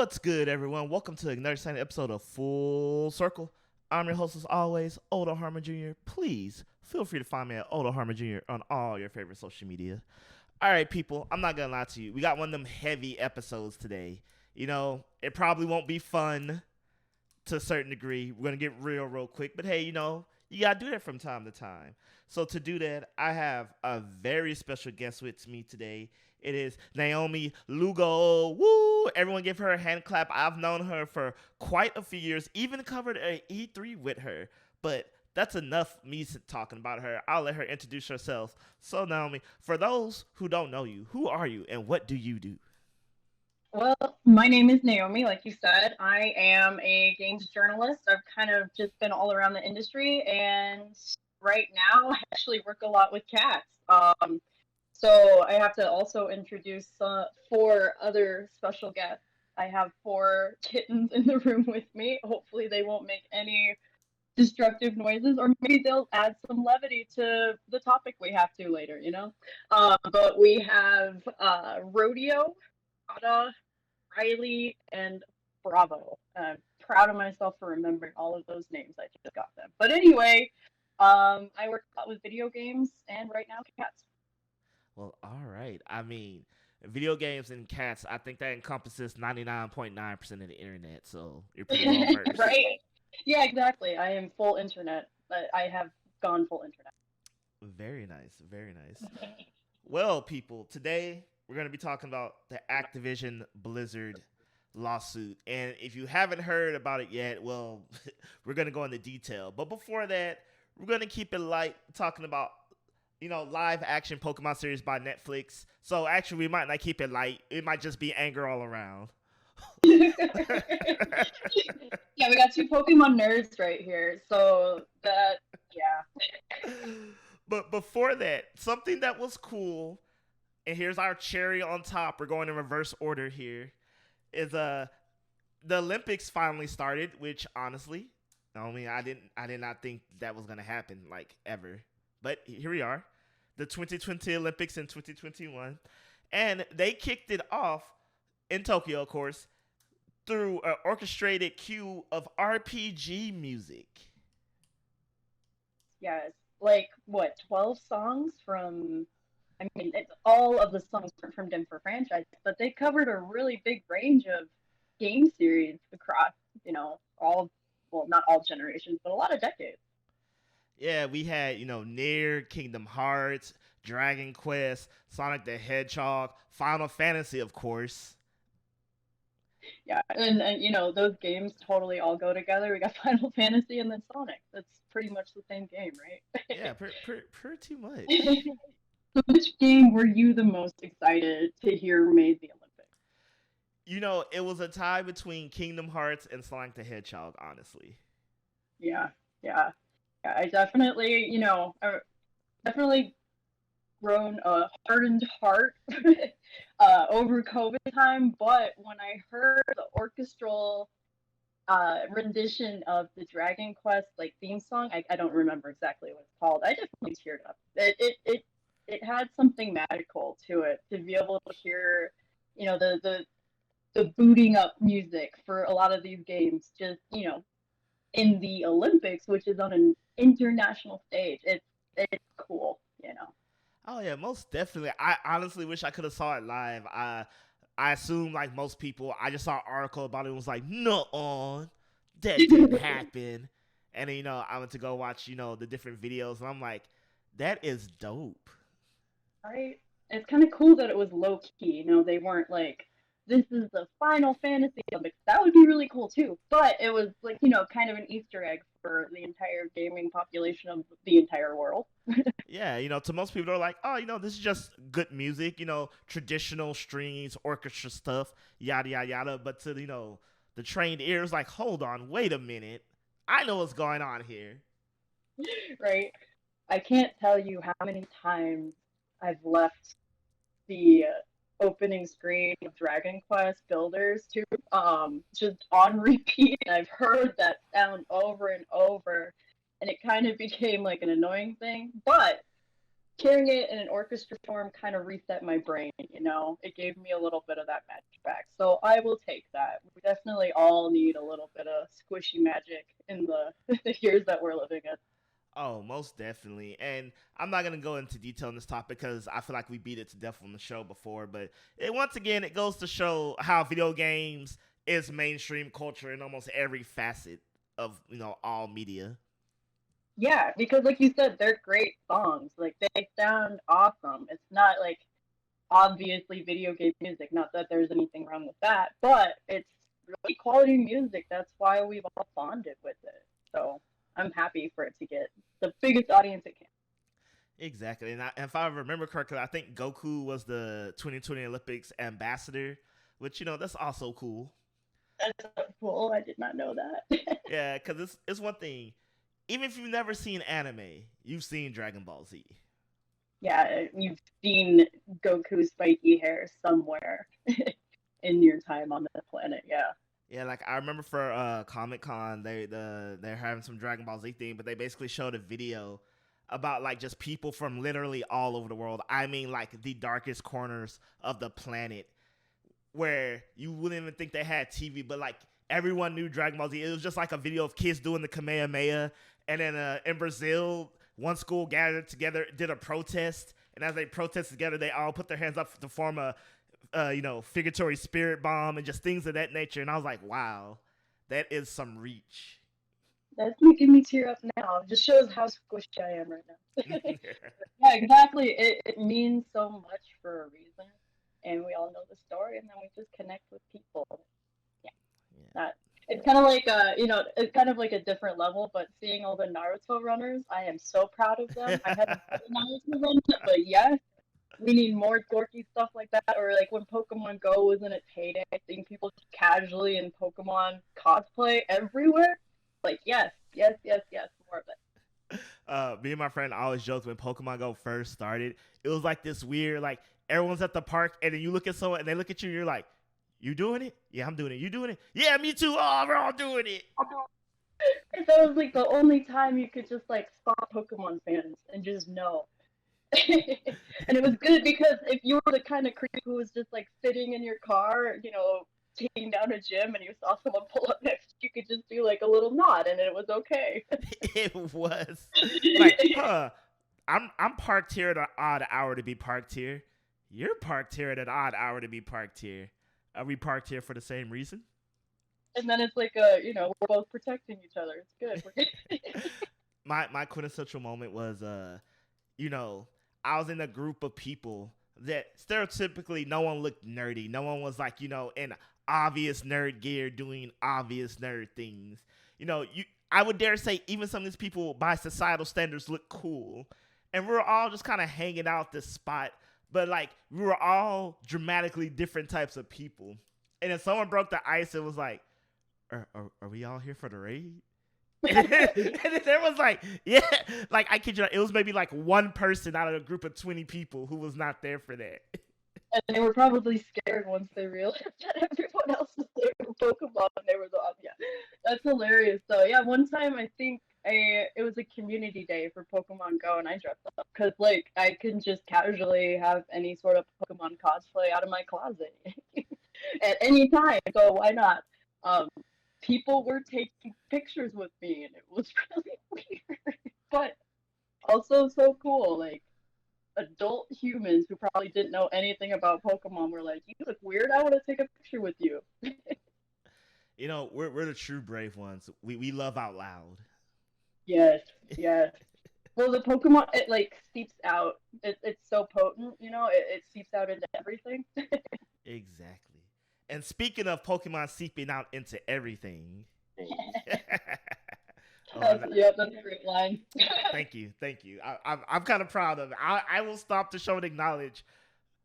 What's good, everyone? Welcome to another exciting episode of Full Circle. I'm your host, as always, Odo Harmon Jr. Please feel free to find me at Odo Harmon Jr. on all your favorite social media. All right, people, I'm not gonna lie to you. We got one of them heavy episodes today. It probably won't be fun to a certain degree. We're gonna get real quick, but hey, you gotta do that from time to time. So to do that, I have a very special guest with me today. It is Naomi Lugo. Woo! Everyone give her a hand clap. I've known her for quite a few years, even covered a E3 with her. But that's enough me talking about her. I'll let her introduce herself. So Naomi, for those who don't know you, who are you and what do you do? Well, my name is Naomi, like you said. I am a games journalist. I've kind of just been all around the industry, and right now I actually work a lot with cats. So I have to also introduce four other special guests. I have four kittens in the room with me. Hopefully, they won't make any destructive noises, or maybe they'll add some levity to the topic we have to later, But we have Rodeo, Ada, Riley, and Bravo. I'm proud of myself for remembering all of those names. I just got them. But anyway, I work a lot with video games and right now cats. Well, all right. I mean, video games and cats, I think that encompasses 99.9% of the internet, so you're pretty well versed. Right? Yeah, exactly. I am full internet, but I have gone full internet. Very nice, very nice. Well, people, today we're going to be talking about the Activision Blizzard lawsuit. And if you haven't heard about it yet, well, we're going to go into detail. But before that, we're going to keep it light, talking about, live action Pokemon series by Netflix. So actually, we might not keep it light. It might just be anger all around. Yeah, we got two Pokemon nerds right here. So that, yeah. But before that, something that was cool, and here's our cherry on top. We're going in reverse order here. Is the Olympics finally started, which honestly, I did not think that was gonna happen like ever. But here we are, the 2020 Olympics in 2021, and they kicked it off in Tokyo, of course, through an orchestrated cue of RPG music. Yeah, it's like what, 12 songs from, I mean, it's all of the songs from different franchises, but they covered a really big range of game series across, all, well, not all generations, but a lot of decades. Yeah, we had, Near, Kingdom Hearts, Dragon Quest, Sonic the Hedgehog, Final Fantasy, of course. Yeah, and those games totally all go together. We got Final Fantasy and then Sonic. That's pretty much the same game, Yeah, pretty much. right? So which game were you the most excited to hear made the Olympics? It was a tie between Kingdom Hearts and Sonic the Hedgehog, honestly. Yeah, yeah, yeah. I definitely, definitely grown a hardened heart over COVID time. But when I heard the orchestral rendition of the Dragon Quest like theme song, I don't remember exactly what it's called. I definitely teared up. It had something magical to it to be able to hear, the booting up music for a lot of these games. Just in the Olympics, which is on an international stage. It's cool. Oh yeah, most definitely. I honestly wish I could have saw it live. I assume like most people, I just saw an article about it and was like, no on, that didn't happen. And then, I went to go watch, the different videos and I'm like, that is dope. Right? It's kind of cool that it was low key. They weren't like, this is the Final Fantasy Olympics. That would be really cool too. But it was like, kind of an Easter egg for the entire gaming population of the entire world. Yeah, to most people they're like, oh, this is just good music, traditional strings, orchestra stuff, yada yada yada. But to the trained ears, like, hold on, wait a minute, I know what's going on here. Right? I can't tell you how many times I've left the opening screen of Dragon Quest Builders to just on repeat. I've heard that sound over and over, and it kind of became like an annoying thing. But hearing it in an orchestra form kind of reset my brain, It gave me a little bit of that magic back. So I will take that. We definitely all need a little bit of squishy magic in the, the years that we're living in. Oh, most definitely. And I'm not gonna go into detail on this topic because I feel like we beat it to death on the show before. But once again, it goes to show how video games is mainstream culture in almost every facet of all media. Yeah, because like you said, they're great songs. Like they sound awesome. It's not like obviously video game music. Not that there's anything wrong with that, but it's really quality music. That's why we've all bonded with it. So I'm happy for it to get the biggest audience it can. Exactly. And if I remember correctly, I think Goku was the 2020 Olympics ambassador, which that's also cool. That's so cool. I did not know that. Yeah, because it's one thing. Even if you've never seen anime, you've seen Dragon Ball Z. Yeah, you've seen Goku's spiky hair somewhere in your time on the planet. Yeah. Yeah, like I remember for Comic Con, they're having some Dragon Ball Z thing, but they basically showed a video about like just people from literally all over the world. I mean, like the darkest corners of the planet, where you wouldn't even think they had TV, but like everyone knew Dragon Ball Z. It was just like a video of kids doing the Kamehameha, and then in Brazil, one school gathered together, did a protest, and as they protested together, they all put their hands up to form a figuratory spirit bomb and just things of that nature. And I was like, wow, that is some reach. That's making me tear up now. It just shows how squishy I am right now. Yeah, exactly. It means so much for a reason. And we all know the story, and then we just connect with people. Yeah. Yeah. That it's kind of like it's kind of like a different level, but seeing all the Naruto runners, I am so proud of them. I haven't had a Naruto run, but yes, we need more dorky stuff like that. Or like when Pokemon Go was in its heyday, I think people just casually in Pokemon cosplay everywhere. Like yes, yes, yes, yes, more of it. Me and my friend always joked when Pokemon Go first started. It was like this weird, like everyone's at the park, and then you look at someone, and they look at you, and you're like, "You doing it? Yeah, I'm doing it. You doing it? Yeah, me too. Oh, we're all doing it." That was like the only time you could just like spot Pokemon fans and just know. And it was good because if you were the kind of creep who was just like sitting in your car, taking down a gym and you saw someone pull up next, you could just do like a little nod and it was okay. It was like, I'm parked here at an odd hour to be parked here. You're parked here at an odd hour to be parked here. Are we parked here for the same reason? And then it's like we're both protecting each other. It's good. We're good. My quintessential moment was you know, I was in a group of people that stereotypically no one looked nerdy. No one was like, in obvious nerd gear doing obvious nerd things. I would dare say even some of these people by societal standards look cool. And we were all just kind of hanging out this spot, but like we were all dramatically different types of people. And then someone broke the ice and was like, are we all here for the raid? And then there was like, yeah, like I kid you not, it was maybe like one person out of a group of 20 people who was not there for that. And they were probably scared once they realized that everyone else was there for Pokemon and they were the yeah. That's hilarious. So yeah, one time I think it was a community day for Pokemon Go and I dressed up because like I couldn't just casually have any sort of Pokemon cosplay out of my closet at any time. So why not? Um, People were taking pictures with me and it was really weird, but also so cool. Like adult humans who probably didn't know anything about Pokemon were like, "You look weird. I want to take a picture with you." We're the true brave ones. We love out loud. Yes, yes. Well, the Pokemon it like seeps out. It's so potent, it seeps out into everything. Exactly. And speaking of Pokemon seeping out into everything. Yeah, that's a great line. Thank you. I'm kind of proud of it. I will stop the show and acknowledge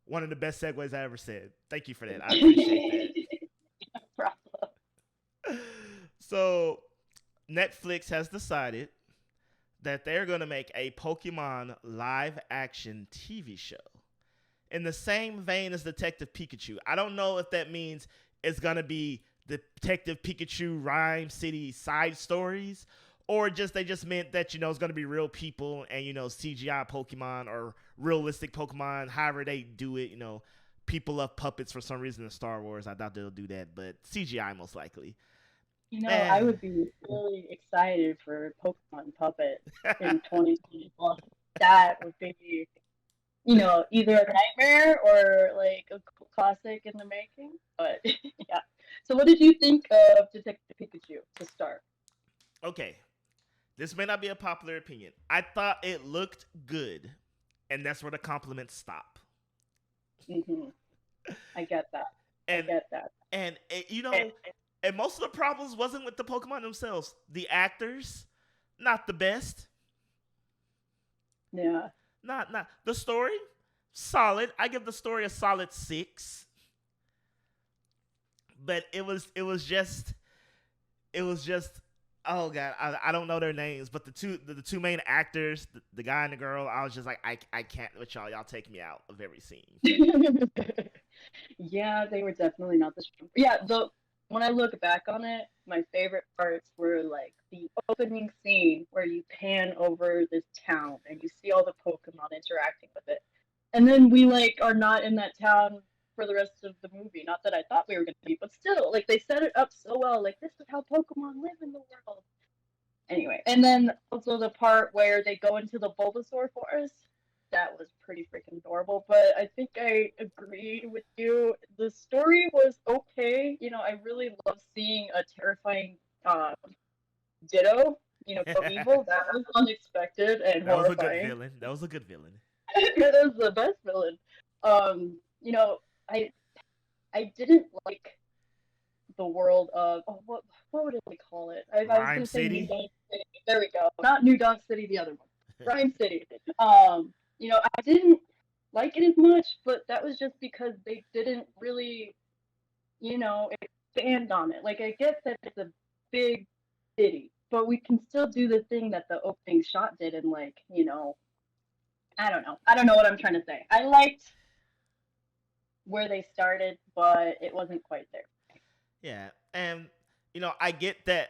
one of the best segues I ever said. Thank you for that. I appreciate No problem. that. So, Netflix has decided that they're going to make a Pokemon live action TV show in the same vein as Detective Pikachu. I don't know if that means it's going to be Detective Pikachu Rhyme City side stories or just they just meant that it's going to be real people and CGI Pokemon or realistic Pokemon, however they do it. People love puppets for some reason in Star Wars. I doubt they'll do that, but CGI most likely. I would be really excited for Pokemon Puppet in 2020 plus. That would be, either a nightmare or like a classic in the making. But yeah. So, what did you think of Detective Pikachu to start? Okay, this may not be a popular opinion. I thought it looked good, and that's where the compliments stop. Hmm. I get that. And I get that. and and most of the problems wasn't with the Pokemon themselves. The actors, not the best. Yeah. Not the story, solid. I give the story a solid 6. But it was just oh god, I don't know their names, but the two main actors, the guy and the girl, I was just like I can't with y'all take me out of every scene. Yeah, they were definitely not the strong. Yeah, the when I look back on it, my favorite parts were like the opening scene where you pan over this town and you see all the Pokemon interacting with it. And then we like are not in that town for the rest of the movie. Not that I thought we were gonna be, but still, like they set it up so well. Like this is how Pokemon live in the world. Anyway, and then also the part where they go into the Bulbasaur forest. That was pretty freaking adorable. But I think I agree with you. The story was okay. I really love seeing a terrifying Ditto, go evil. That was unexpected and That was a good horrifying. villain. That was a good villain. That was the best villain. Um, you know, I I didn't like the world of what would I call it? I was Rhyme gonna say New City. Donk City. There we go. Not New Donk City, the other one. Rhyme City. I didn't like it as much, but that was just because they didn't really, expand on it. Like I get that it's a big city, but we can still do the thing that the opening shot did and like, I don't know. I don't know what I'm trying to say. I liked where they started, but it wasn't quite there. Yeah, and I get that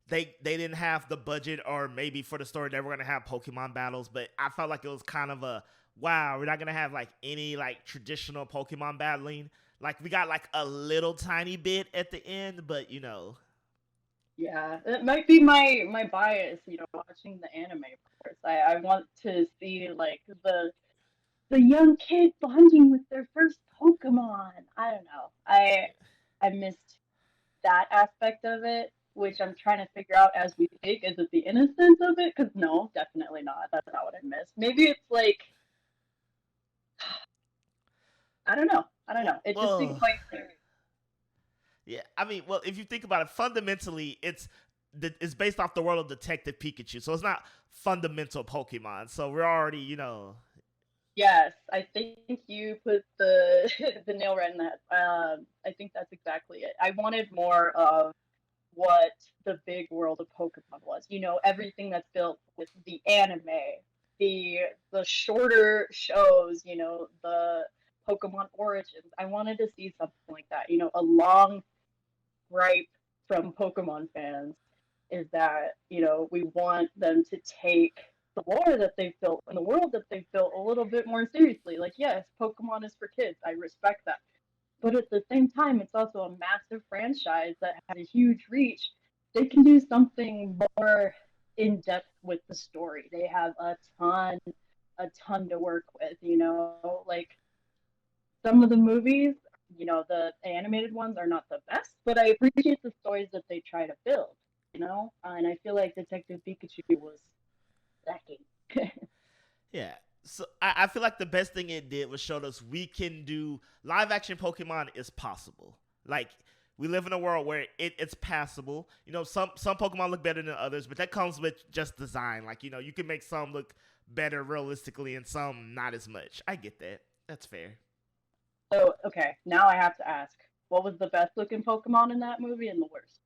they didn't have the budget, or maybe for the story they were gonna have Pokemon battles, but I felt like it was kind of a wow. We're not gonna have like any like traditional Pokemon battling. Like we got like a little tiny bit at the end, but Yeah, it might be my bias, watching the anime parts. I want to see like the young kid bonding with their first Pokemon. I don't know. I missed that aspect of it, which I'm trying to figure out as we speak. Is it the innocence of it? Because no, definitely not. That's not what I missed. Maybe it's like I don't know. I don't know. It just didn't well, quite clear. yeah. I mean, well, if you think about it, fundamentally, it's based off the world of Detective Pikachu, so it's not fundamental Pokemon. So we're already, Yes, I think you put the the nail right in that. I think that's exactly it. I wanted more of what the big world of Pokemon was. Everything that's built with the anime, the the shorter shows, the Pokemon Origins. I wanted to see something like that. A long gripe from Pokemon fans is that, we want them to take the lore that they've built and the world that they've built a little bit more seriously. Like, yes, Pokemon is for kids. I respect that. But at the same time, it's also a massive franchise that has a huge reach. They can do something more in depth with the story. They have a ton to work with, like some of the movies, the animated ones are not the best, but I appreciate the stories that they try to build, and I feel like Detective Pikachu was lacking. yeah. So I feel like the best thing it did was showed us we can do live action Pokemon is possible. Like we live in a world where it's passable. Some Pokemon look better than others, but that comes with just design. Like you can make some look better realistically and some not as much. I get that. That's fair. So, okay, now I have to ask, what was the best looking Pokemon in that movie and the worst?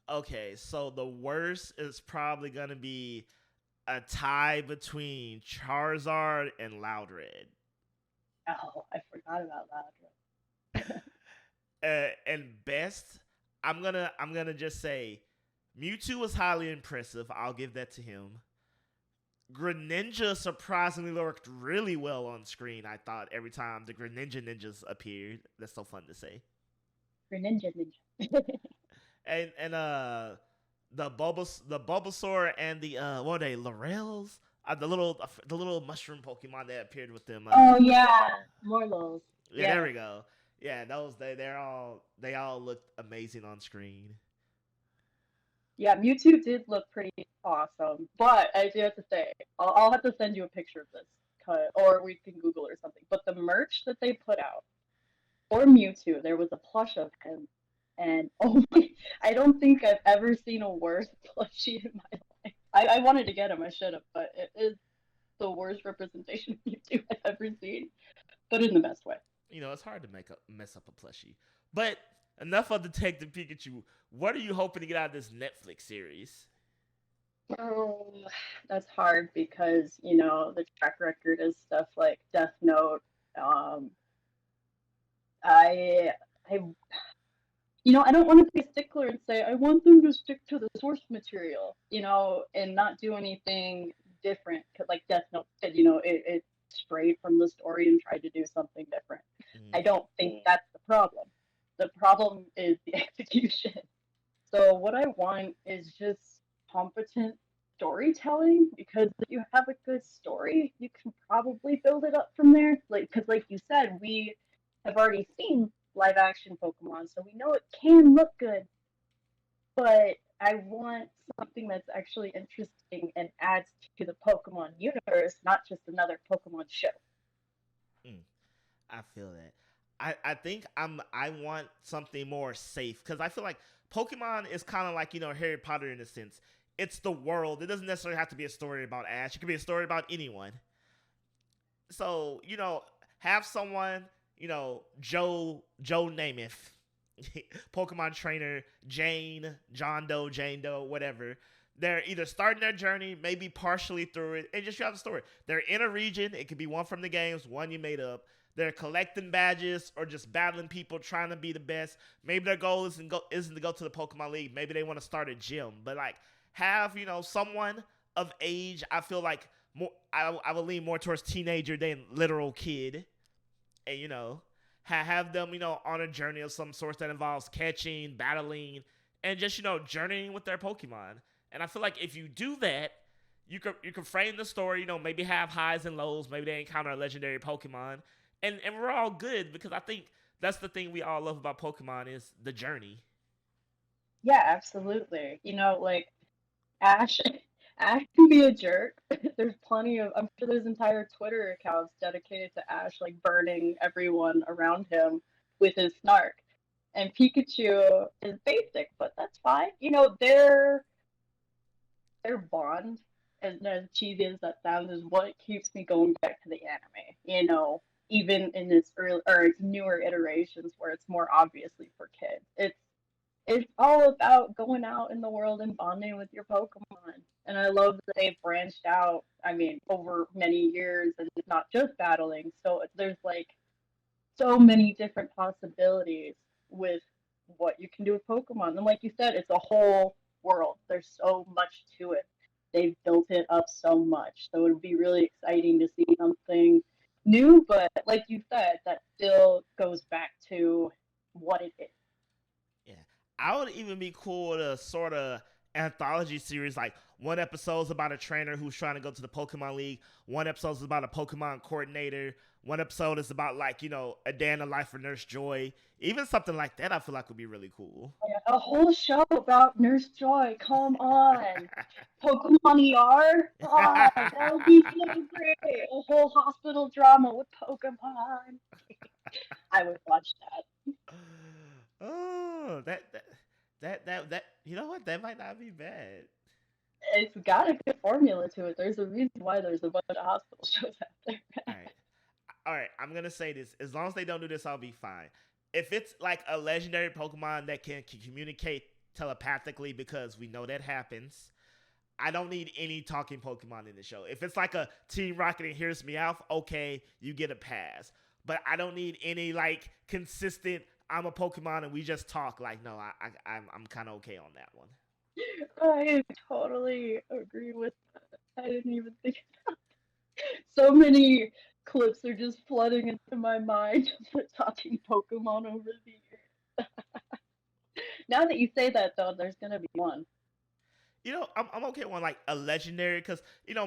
Okay, so the worst is probably gonna be a tie between Charizard and Loudred. Oh, I forgot about that. And best, I'm gonna just say Mewtwo was highly impressive. I'll give that to him. Greninja surprisingly worked really well on screen. I thought every time the Greninja ninjas appeared. That's so fun to say. Greninja ninja. And the Bulbasaur and the what are they, Lorels? The little mushroom Pokemon that appeared with them. Oh yeah, Morlos. Yeah, there we go. Yeah, those they all looked amazing on screen. Yeah, Mewtwo did look pretty awesome, but I do have to say, I'll have to send you a picture of this, or we can Google or something. But the merch that they put out for Mewtwo, there was a plush of him, and oh my, I don't think I've ever seen a worse plushie in my life. I wanted to get him, I should have, but it is the worst representation of Mewtwo I've ever seen, but in the best way. It's hard to mess up a plushie. But enough of Detective Pikachu. What are you hoping to get out of this Netflix series? Oh, that's hard because, the track record is stuff like Death Note. Um, I, I, I don't want to be a stickler and say I want them to stick to the source material, and not do anything different. Cause like Death Note did, it strayed from the story and tried to do something different. I don't think that's the problem. The problem is the execution. So what I want is just competent storytelling, because if you have a good story, you can probably build it up from there. Because like you said, we have already seen live action Pokemon, so we know it can look good. But I want something that's actually interesting and adds to the Pokemon universe, not just another Pokemon show. Mm, I feel that. I think I want something more safe, because I feel like Pokemon is kind of like Harry Potter in a sense. It's the world. It doesn't necessarily have to be a story about Ash. It could be a story about anyone. So have someone Joe Namath, Pokemon trainer, Jane Doe, whatever. They're either starting their journey, maybe partially through it, and just you have the story. They're in a region. It could be one from the games, one you made up. They're collecting badges or just battling people, trying to be the best. Maybe their goal isn't to go to the Pokemon League. Maybe they want to start a gym. But have someone of age. I feel like more. I would lean more towards teenager than literal kid, and have them on a journey of some sort that involves catching, battling, and just journeying with their Pokemon. And I feel like if you do that, you can frame the story. Maybe have highs and lows. Maybe they encounter a legendary Pokemon. And we're all good, because I think that's the thing we all love about Pokemon is the journey. Yeah, absolutely. Like Ash Ash can be a jerk. There's plenty of I'm sure there's entire Twitter accounts dedicated to Ash like burning everyone around him with his snark. And Pikachu is basic, but that's fine. Their bond, as cheesy as that sounds, is what keeps me going back to the anime. Even in its early or its newer iterations where it's more obviously for kids. It's all about going out in the world and bonding with your Pokemon. And I love that they've branched out, I mean, over many years and not just battling. So there's like so many different possibilities with what you can do with Pokemon. And like you said, it's a whole world. There's so much to it. They've built it up so much. So it would be really exciting to see something new, but like you said, that still goes back to what it is. Yeah. I would even be cool to sort of anthology series, like one episode is about a trainer who's trying to go to the Pokemon League, one episode is about a Pokemon coordinator, one episode is about a day in the life of Nurse Joy. Even something like that I feel like would be really cool. A whole show about Nurse Joy, come on. Pokemon ER? Oh, that would be so great. A whole hospital drama with Pokemon. I would watch that. Oh, that you know what? That might not be bad. It's got a good formula to it. There's a reason why there's a bunch of hospital shows out there. All right. All right, I'm gonna say this. As long as they don't do this, I'll be fine. If it's like a legendary Pokemon that can communicate telepathically, because we know that happens, I don't need any talking Pokemon in the show. If it's like a Team Rocket and Here's Meowth, okay, you get a pass. But I don't need any consistent. I'm a Pokemon and we just talk. No, I'm kind of okay on that one. I totally agree with that. I didn't even think so many clips are just flooding into my mind of talking Pokemon over the years. Now that you say that, though, there's gonna be one. I'm okay with like a legendary because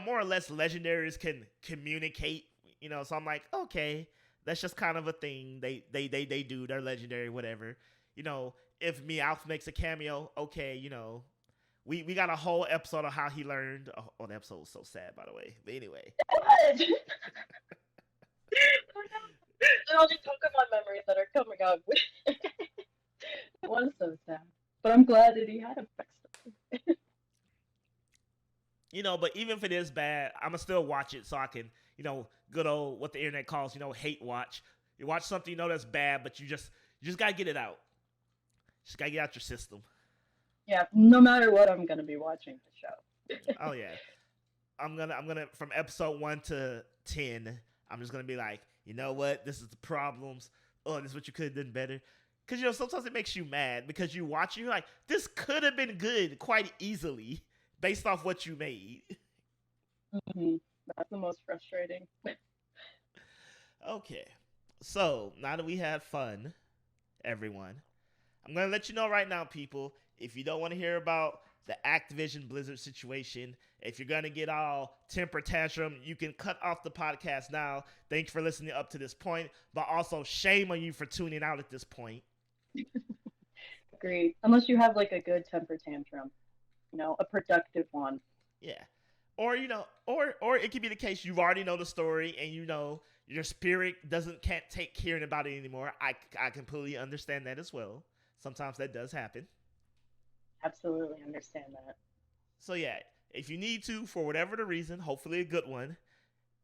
more or less legendaries can communicate. So I'm like, okay, that's just kind of a thing they do. They're legendary, whatever. You know, if Meowth makes a cameo, okay, we got a whole episode of how he learned. Oh, the episode was so sad, by the way. But anyway, What? All these Pokemon memories that are coming up. It was so sad. But I'm glad that he had a backstory. but even if it is bad, I'ma still watch it so I can, good old what the internet calls, hate watch. You watch something that's bad, but you just gotta get it out. Just gotta get out your system. Yeah, no matter what, I'm gonna be watching the show. Oh yeah, I'm gonna from episode 1 to 10. I'm just gonna be like, you know what? This is the problems. Oh, this is what you could have done better. Because sometimes it makes you mad because you watch and you're like, this could have been good quite easily based off what you made. Hmm. That's the most frustrating. Okay, so now that we had fun, everyone, I'm gonna let you know right now, people. If you don't want to hear about the Activision Blizzard situation, if you're gonna get all temper tantrum, you can cut off the podcast now. Thanks for listening up to this point, but also shame on you for tuning out at this point. Agreed. Unless you have like a good temper tantrum, a productive one. Yeah. Or or it could be the case you've already know the story and your spirit can't take hearing about it anymore. I completely understand that as well. Sometimes that does happen. Absolutely understand that. So yeah, if you need to for whatever the reason, hopefully a good one,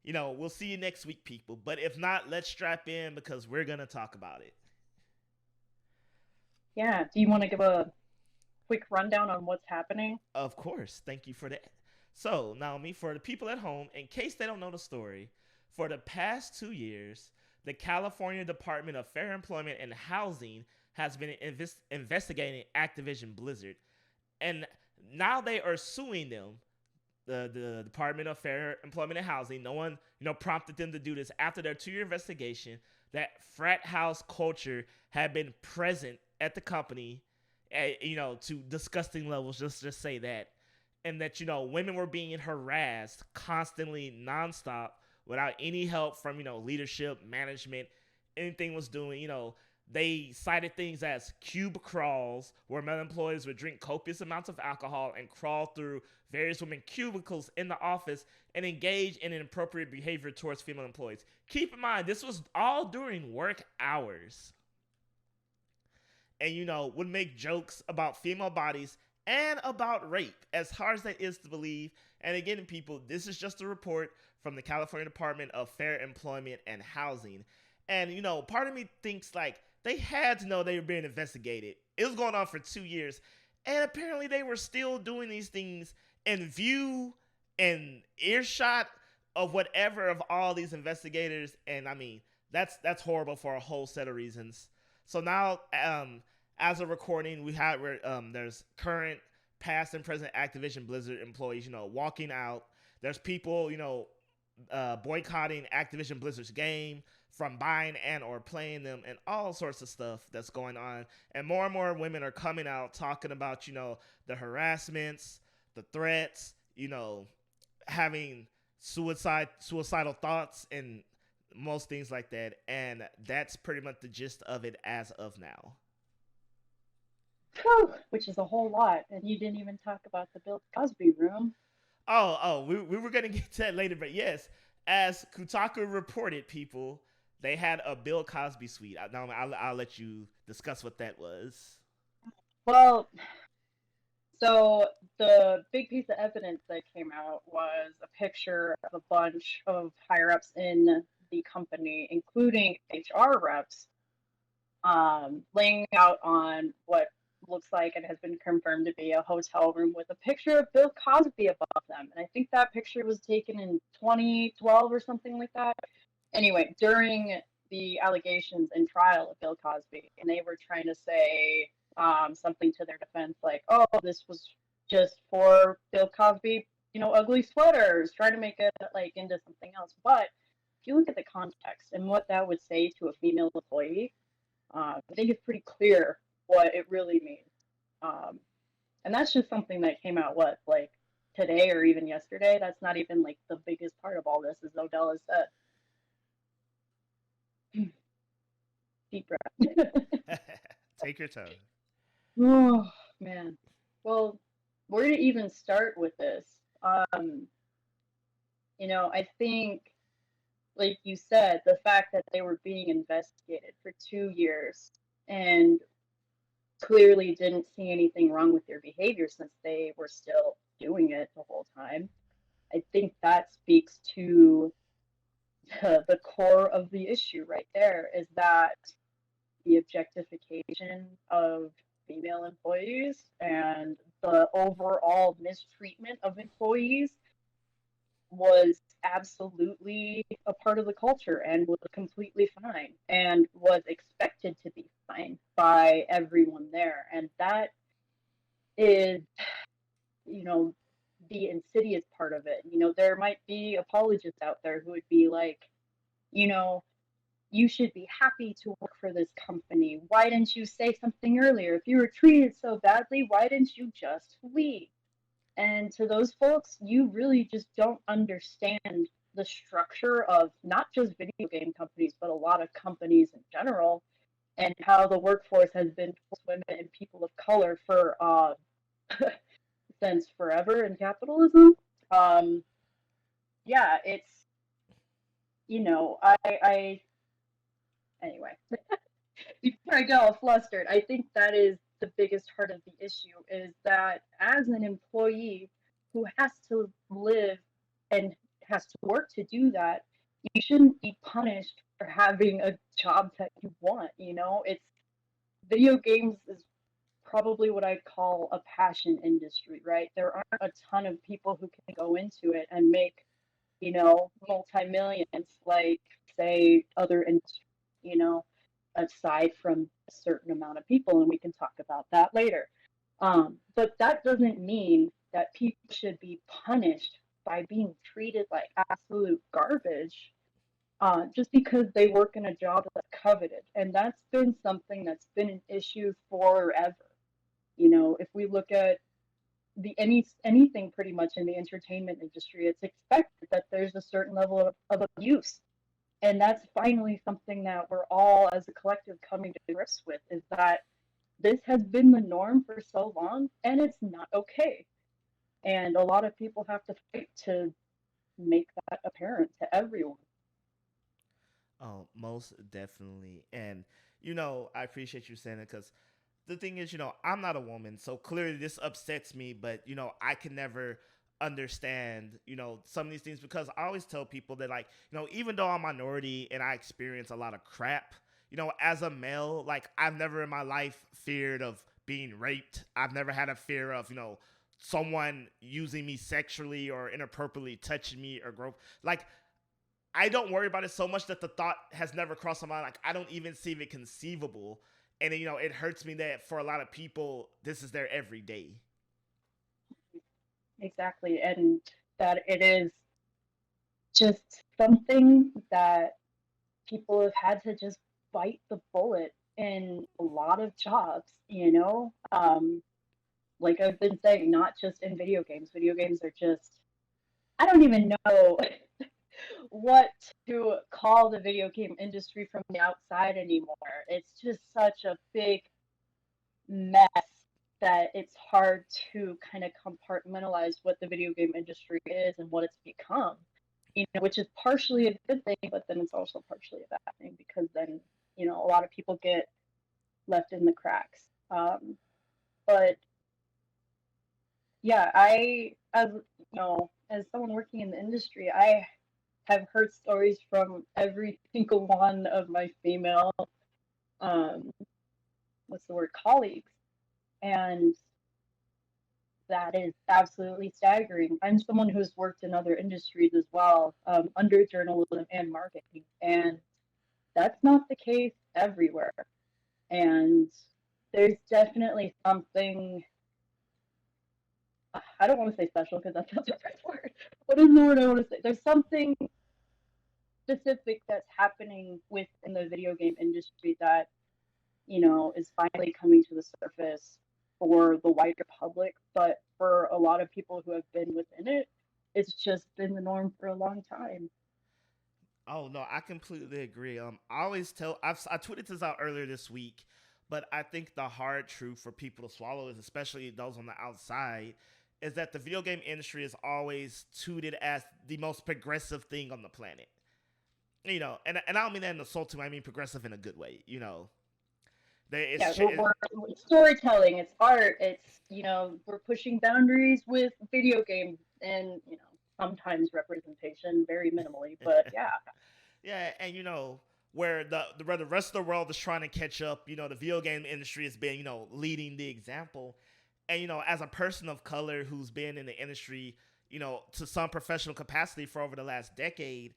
we'll see you next week, people. But if not, let's strap in because we're gonna talk about it. Yeah. Do you want to give a quick rundown on what's happening? Of course. Thank you for that. So, Naomi, for the people at home, in case they don't know the story, for the past 2 years, the California Department of Fair Employment and Housing has been investigating Activision Blizzard. And now they are suing them, the Department of Fair Employment and Housing. No one, prompted them to do this after their 2-year investigation that frat house culture had been present at the company, to disgusting levels. Just say that, and that women were being harassed constantly, nonstop, without any help from leadership, management, anything was doing. They cited things as cube crawls, where male employees would drink copious amounts of alcohol and crawl through various women cubicles in the office and engage in inappropriate behavior towards female employees. Keep in mind, this was all during work hours. And, would make jokes about female bodies and about rape, as hard as that is to believe. And again, people, this is just a report from the California Department of Fair Employment and Housing. And, part of me thinks like they had to know they were being investigated. It was going on for 2 years. And apparently they were still doing these things in view and earshot of whatever of all these investigators. And I mean, that's horrible for a whole set of reasons. So now, as a recording, we have there's current, past, and present Activision Blizzard employees, walking out. There's people, boycotting Activision Blizzard's game from buying and or playing them, and all sorts of stuff that's going on. And more women are coming out talking about, the harassments, the threats, having suicidal thoughts and most things like that. And that's pretty much the gist of it as of now. Whew, which is a whole lot, and you didn't even talk about the Bill Cosby room. We were gonna get to that later, but yes, as Kotaku reported, people, they had a Bill Cosby suite. Now I'll let you discuss what that was. Well, so the big piece of evidence that came out was a picture of a bunch of higher ups in the company, including HR reps, laying out on what looks like and has been confirmed to be a hotel room with a picture of Bill Cosby above them. And I think that picture was taken in 2012 or something like that. Anyway, during the allegations and trial of Bill Cosby, and they were trying to say something to their defense, like, "Oh, this was just for Bill Cosby, ugly sweaters, trying to make it like into something else. But if you look at the context and what that would say to a female employee, I think it's pretty clear what it really means. Um, and that's just something that came out what like today or even yesterday. That's not even like the biggest part of all this, as Odell has said. Deep breath. Take your time. Oh man. Well, where to even start with this? Um, I think, like you said, the fact that they were being investigated for 2 years and clearly didn't see anything wrong with their behavior since they were still doing it the whole time. I think that speaks to the core of the issue right there is that the objectification of female employees and the overall mistreatment of employees was absolutely a part of the culture and was completely fine and was expected to be fine by everyone there. And that is, you know, the insidious part of it. There might be apologists out there who would be like, you know, you should be happy to work for this company. Why didn't you say something earlier? If you were treated so badly, why didn't you just leave? And to those folks, you really just don't understand the structure of not just video game companies, but a lot of companies in general, and how the workforce has been towards women and people of color for since forever in capitalism. Um, yeah, it's I anyway. Before I get all flustered, I think that is the biggest part of the issue is that as an employee who has to live and has to work to do that, you shouldn't be punished for having a job that you want. It's video games is probably what I'd call a passion industry, right? There aren't a ton of people who can go into it and make, multi-millions like, say, other industries, you know, aside from a certain amount of people, and we can talk about that later. But that doesn't mean that people should be punished by being treated like absolute garbage just because they work in a job that's coveted. And that's been something that's been an issue forever. If we look at anything pretty much in the entertainment industry, it's expected that there's a certain level of abuse. And that's finally something that we're all as a collective coming to grips with is that this has been the norm for so long and it's not okay. And a lot of people have to fight to make that apparent to everyone. Oh, most definitely. And, I appreciate you saying it because the thing is, I'm not a woman. So clearly this upsets me, but, I can never understand, some of these things because I always tell people that, like, even though I'm a minority and I experience a lot of crap, as a male, like, I've never in my life feared of being raped. I've never had a fear of, someone using me sexually or inappropriately touching me or grope. Like, I don't worry about it so much that the thought has never crossed my mind. Like, I don't even see it conceivable. And, it hurts me that for a lot of people, this is their everyday. Exactly. And that it is just something that people have had to just bite the bullet in a lot of jobs. Like I've been saying, not just in video games. Video games are just, I don't even know what to call the video game industry from the outside anymore. It's just such a big mess that it's hard to kind of compartmentalize what the video game industry is and what it's become. Which is partially a good thing, but then it's also partially a bad thing because then, a lot of people get left in the cracks. But yeah, as someone working in the industry, I have heard stories from every single one of my female, um, what's the word, colleagues, and that is absolutely staggering. I'm someone who's worked in other industries as well, under journalism and marketing, and that's not the case everywhere. And there's definitely something I don't want to say special because that's not the right word. What is the word I want to say? There's something specific that's happening within the video game industry that, is finally coming to the surface for the wider public. But for a lot of people who have been within it, it's just been the norm for a long time. Oh no, I completely agree. I always tell I tweeted this out earlier this week, but I think the hard truth for people to swallow is, especially those on the outside, is that the video game industry is always touted as the most progressive thing on the planet. And I don't mean that in a insulting way. I mean progressive in a good way. Yeah, it's storytelling, it's art, it's, we're pushing boundaries with video games and, sometimes representation very minimally, but yeah. Yeah, and where the rest of the world is trying to catch up, the video game industry has been, leading the example. And as a person of color who's been in the industry, to some professional capacity for over the last decade,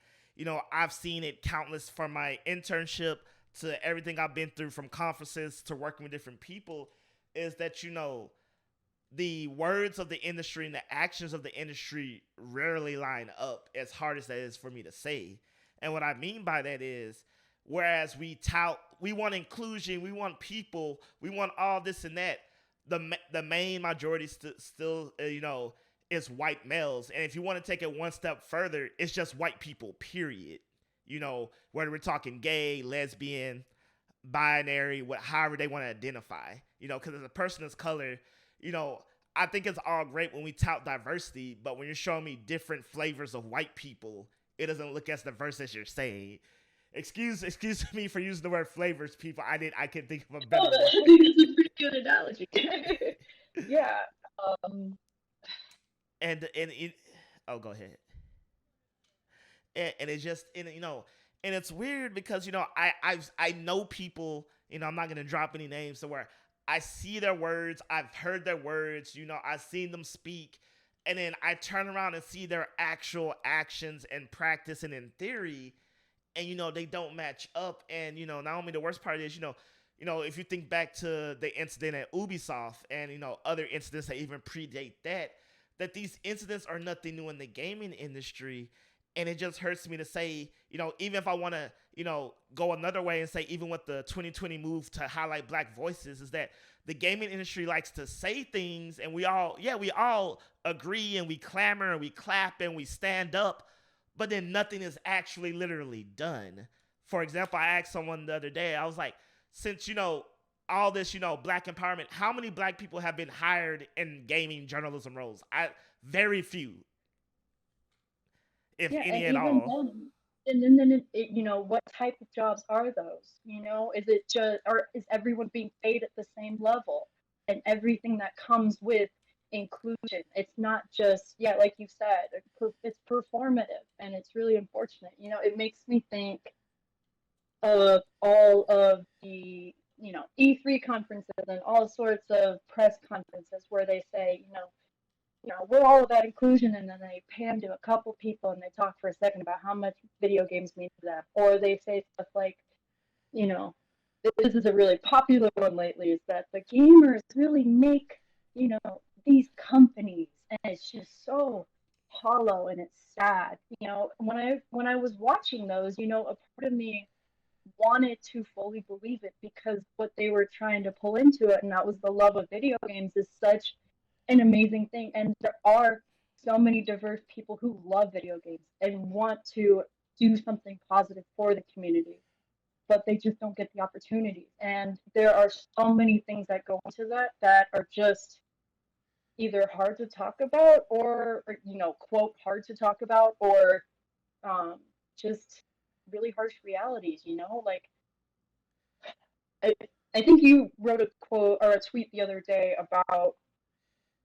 I've seen it countless from my internship to everything I've been through, from conferences to working with different people, is that the words of the industry and the actions of the industry rarely line up, as hard as that is for me to say. And what I mean by that is, whereas we want inclusion, we want people, we want all this and that, the main majority still, is white males. And if you want to take it one step further, it's just white people, period. Whether we're talking gay, lesbian, binary, however they want to identify. Because as a person of color, I think it's all great when we tout diversity, but when you're showing me different flavors of white people, it doesn't look as diverse as you're saying. Excuse me for using the word flavors, people. I can think of a better one. I think it's a pretty good analogy. Yeah. Um, And it, oh, go ahead. And it's just, and it's weird because I know people. I'm not gonna drop any names, so where I see their words, I've heard their words, I've seen them speak, and then I turn around and see their actual actions and practice and in theory, and they don't match up. And Naomi, the worst part is, if you think back to the incident at Ubisoft and other incidents that even predate that these incidents are nothing new in the gaming industry. And it just hurts me to say, even if I want to, go another way and say, even with the 2020 move to highlight black voices, is that the gaming industry likes to say things, and we all agree, and we clamor and we clap and we stand up, but then nothing is actually literally done. For example, I asked someone the other day, I was like, since, all this, black empowerment, how many black people have been hired in gaming journalism roles? Very few, if yeah, any and at even all. then, and then what type of jobs are those? Is it just, or is everyone being paid at the same level? And everything that comes with inclusion. It's not just, yeah, like you said, it's performative, and it's really unfortunate. It makes me think of all of the, E3 conferences and all sorts of press conferences where they say, we're all about inclusion, and then they pan to a couple people and they talk for a second about how much video games mean to them. Or they say stuff like, you know, this is a really popular one lately, is that the gamers really make, these companies, and it's just so hollow and it's sad. When I was watching those, a part of me wanted to fully believe it, because what they were trying to pull into it, and that was the love of video games, is such an amazing thing. And there are so many diverse people who love video games and want to do something positive for the community, but they just don't get the opportunities. And there are so many things that go into that are just either hard to talk about, or quote, hard to talk about, or um, just really harsh realities, like I, I think you wrote a quote or a tweet the other day about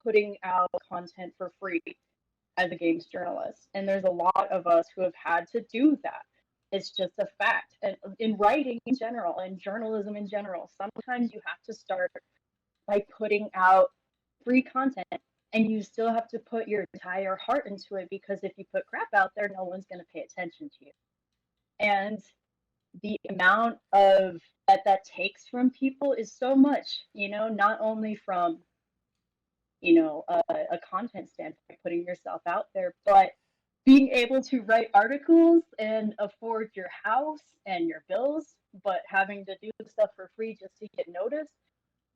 putting out content for free as a games journalist. And there's a lot of us who have had to do that. It's just a fact. And in writing in general, and journalism in general, sometimes you have to start by putting out free content, and you still have to put your entire heart into it, because if you put crap out there, no one's going to pay attention to you. And the amount of that takes from people is so much, not only from a content standpoint, putting yourself out there, but being able to write articles and afford your house and your bills, but having to do stuff for free just to get noticed,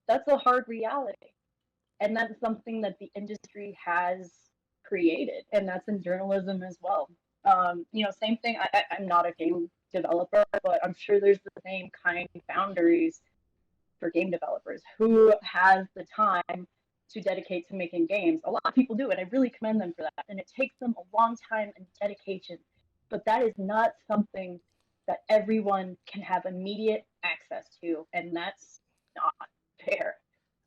that's a hard reality. And that's something that the industry has created, and that's in journalism as well. Same thing. I'm not a game developer, but I'm sure there's the same kind of boundaries for game developers. Who has the time to dedicate to making games? A lot of people do, and I really commend them for that. And it takes them a long time and dedication, but that is not something that everyone can have immediate access to, and that's not fair.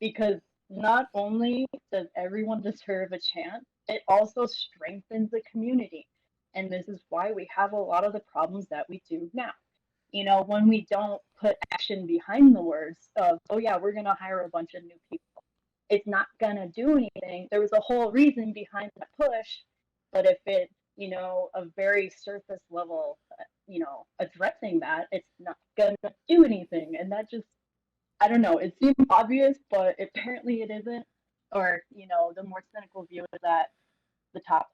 Because not only does everyone deserve a chance, it also strengthens the community. And this is why we have a lot of the problems that we do now. When we don't put action behind the words of, oh yeah, we're going to hire a bunch of new people, it's not going to do anything. There was a whole reason behind that push, but if it, a very surface level, addressing that, it's not going to do anything. And that just, I don't know, it seems obvious, but apparently it isn't. Or, the more cynical view is that the top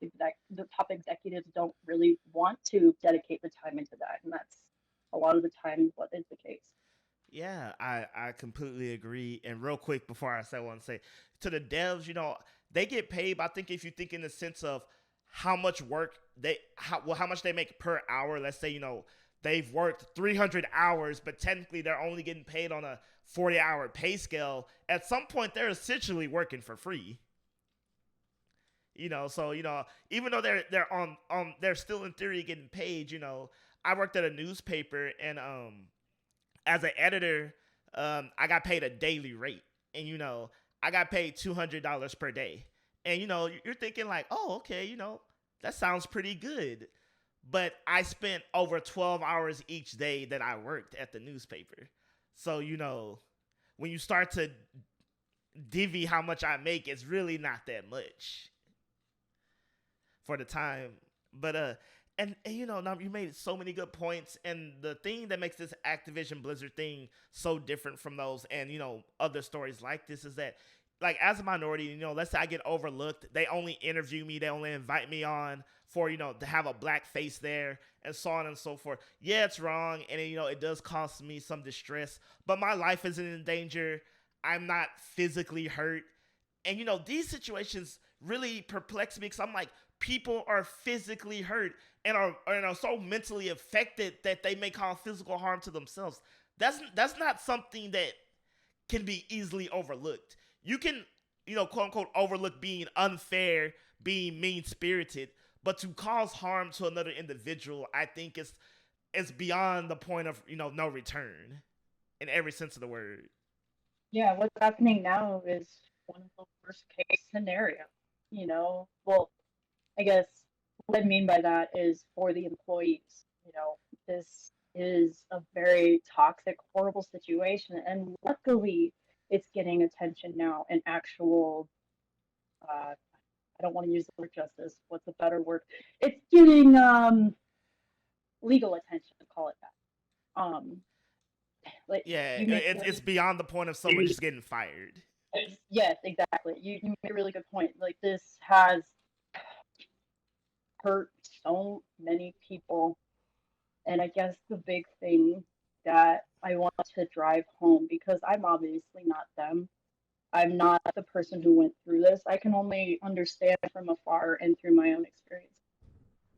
executives don't really want to dedicate the time into that, and that's a lot of the time what is the case. Yeah, I completely agree. And real quick before I say one, say to the devs, they get paid. But I think if you think in the sense of how much work how much they make per hour. Let's say they've worked 300 hours, but technically they're only getting paid on a 40-hour pay scale. At some point, they're essentially working for free. So even though they're still in theory getting paid. I worked at a newspaper, and as an editor, I got paid a daily rate, and I got paid $200 per day, and you're thinking like, oh, okay, that sounds pretty good, but I spent over 12 hours each day that I worked at the newspaper, so when you start to divvy how much I make, it's really not that much for the time, but and now you made so many good points, and the thing that makes this Activision Blizzard thing so different from those and other stories like this is that, like, as a minority, let's say I get overlooked, they only interview me, they only invite me on for to have a black face there, and so on and so forth. Yeah, it's wrong, and it does cost me some distress, but my life isn't in danger. I'm not physically hurt, and these situations really perplex me because I'm like, people are physically hurt and are so mentally affected that they may cause physical harm to themselves. That's not something that can be easily overlooked. You can, quote unquote, overlook being unfair, being mean spirited, but to cause harm to another individual, I think it's beyond the point of no return, in every sense of the word. Yeah, what's happening now is one of the worst case scenario. Well, I guess what I mean by that is for the employees. This is a very toxic, horrible situation, and luckily, it's getting attention now and actual. I don't want to use the word justice. What's a better word? It's getting legal attention. Call it that. Like Yeah, you make it's beyond the point of someone just getting fired. yes, exactly. You made a really good point. Like this has hurt so many people. And I guess the big thing that I want to drive home, because I'm obviously not them, I'm not the person who went through this. I can only understand from afar and through my own experience.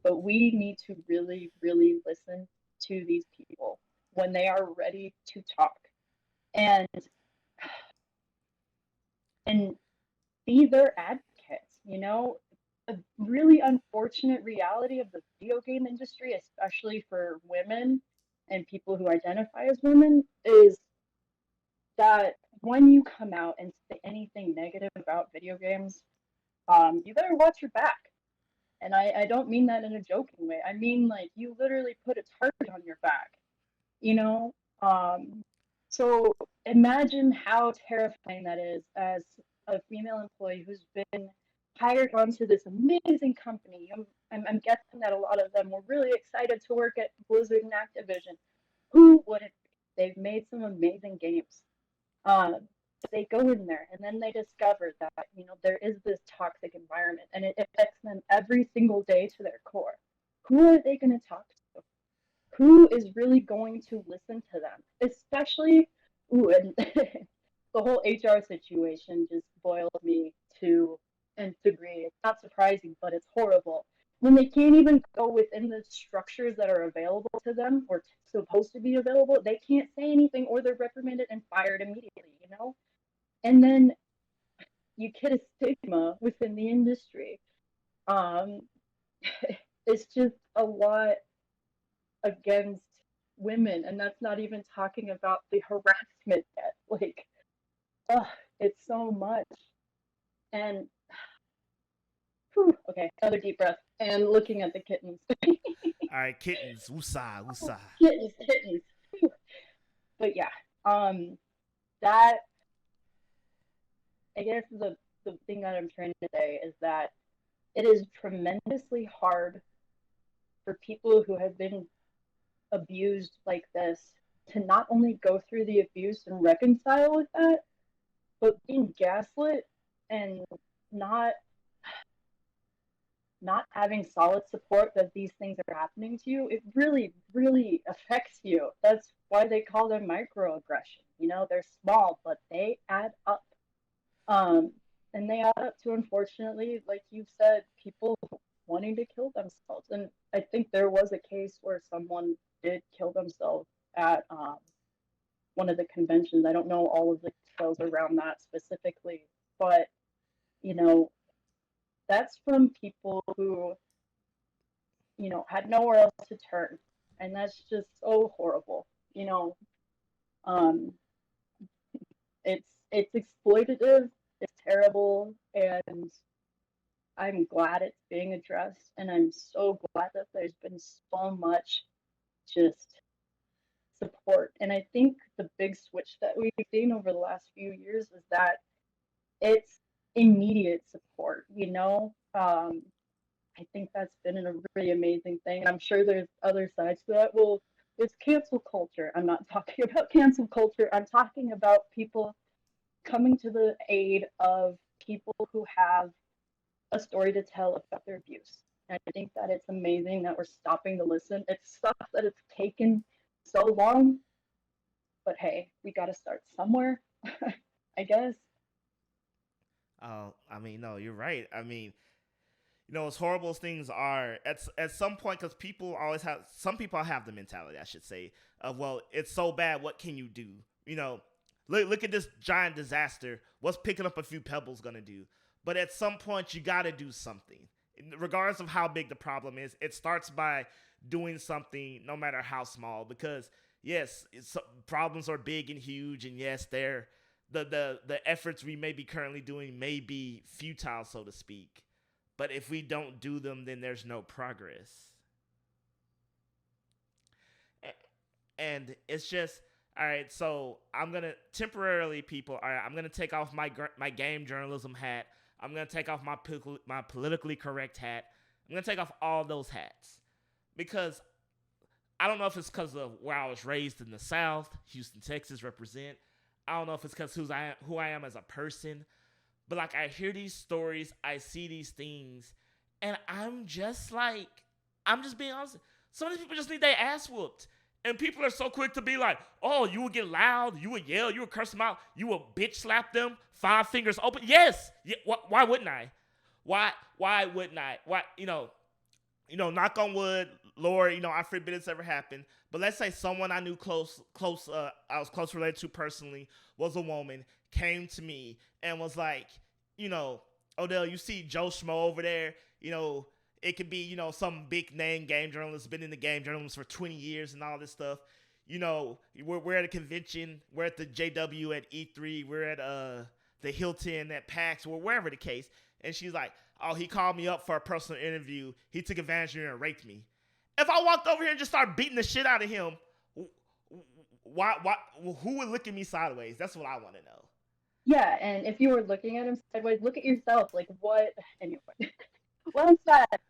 But we need to really, really listen to these people when they are ready to talk and and be their advocates. A really unfortunate reality of the video game industry, especially for women and people who identify as women, is that when you come out and say anything negative about video games, you better watch your back. And I don't mean that in a joking way. I mean, like, you literally put a target on your back, you know? So imagine how terrifying that is as a female employee who's been hired onto this amazing company. I'm guessing that a lot of them were really excited to work at Blizzard and Activision. Who wouldn't be? They've made some amazing games. They go in there and then they discover that, there is this toxic environment and it affects them every single day to their core. Who are they going to talk to? Who is really going to listen to them? Especially, ooh, and the whole HR situation just boils me to nth degree. It's not surprising, but it's horrible. When they can't even go within the structures that are available to them or supposed to be available, they can't say anything or they're reprimanded and fired immediately. And then you get a stigma within the industry. Um, it's just a lot against women, and that's not even talking about the harassment yet. Like, ugh, it's so much. And whew, okay, another deep breath and looking at the kittens. All right, kittens, woosah, woosah. Kittens. But yeah, that I guess the thing that I'm trying to say is that it is tremendously hard for people who have been abused like this to not only go through the abuse and reconcile with that, but being gaslit and not not having solid support that these things are happening to you, it really, really affects you. That's why they call them microaggression. They're small, but they add up. Um, and they add up to, unfortunately, like you said, people wanting to kill themselves. And I think there was a case where someone did kill themselves at one of the conventions. I don't know all of the details around that specifically, but you know, that's from people who, had nowhere else to turn. And that's just so horrible. Um, it's exploitative, it's terrible, and I'm glad it's being addressed, and I'm so glad that there's been so much just support. And I think the big switch that we've seen over the last few years is that it's immediate support. I think that's been a really amazing thing. And I'm sure there's other sides to that. Well, it's cancel culture. I'm not talking about cancel culture. I'm talking about people coming to the aid of people who have a story to tell about their abuse. And I think that it's amazing that we're stopping to listen. It sucks that it's taken so long, but hey, we got to start somewhere, I guess. Oh, I mean, no, you're right. I mean, as horrible as things are, at some point, because some people have the mentality, I should say, of, well, it's so bad, what can you do? Look at this giant disaster. What's picking up a few pebbles gonna do? But at some point, you gotta do something. Regardless of how big the problem is, it starts by doing something, no matter how small. Because yes, problems are big and huge, and yes, the efforts we may be currently doing may be futile, so to speak. But if we don't do them, then there's no progress. And it's just, all right, so I'm going to temporarily, people, all right, I'm going to take off my game journalism hat. I'm going to take off my politically correct hat. I'm going to take off all those hats. Because I don't know if it's because of where I was raised in the South, Houston, Texas represent. I don't know if it's because who I am as a person. But, like, I hear these stories, I see these things, and I'm just being honest. Some of these people just need their ass whooped. And people are so quick to be like, oh, you would get loud, you would yell, you would curse them out, you would bitch slap them, 5 fingers open. Yes. Yeah, why wouldn't I? Why wouldn't I? Why, knock on wood, Lord, I forbid it's ever happened. But let's say someone I knew I was close related to personally, was a woman, came to me and was like, Odell, you see Joe Schmo over there, it could be, some big name game journalist, been in the game journalism for 20 years and all this stuff. We're at a convention, we're at the JW at E3, we're at the Hilton at PAX, or wherever the case. And she's like, oh, he called me up for a personal interview. He took advantage of me and raped me. If I walked over here and just started beating the shit out of him, why, who would look at me sideways? That's what I want to know. Yeah, and if you were looking at him sideways, look at yourself. Like, what? Anyway, what is that?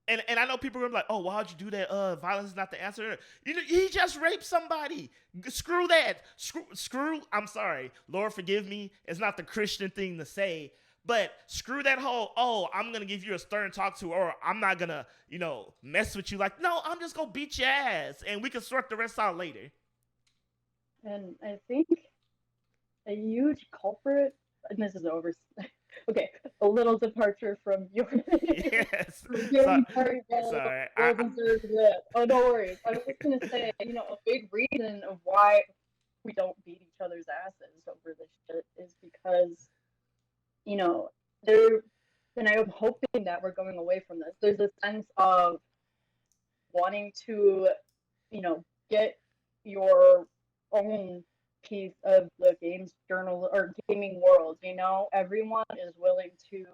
And I know people are gonna be like, oh, why'd you do that? Violence is not the answer. You know, he just raped somebody. Screw that. Screw. I'm sorry, Lord, forgive me. It's not the Christian thing to say, but screw that whole. Oh, I'm gonna give you a stern talk to, or I'm not gonna, mess with you. Like, no, I'm just gonna beat your ass, and we can sort the rest out later. And I think a huge culprit, and this is over. Okay, a little departure from your Yes. So, very very sorry. well deserved lip. Oh, no worries. I was just gonna say, a big reason of why we don't beat each other's asses over this shit is because, you know, there, and I'm hoping that we're going away from this. There's a sense of wanting to, get your own piece of the games journal or gaming world. Everyone is willing to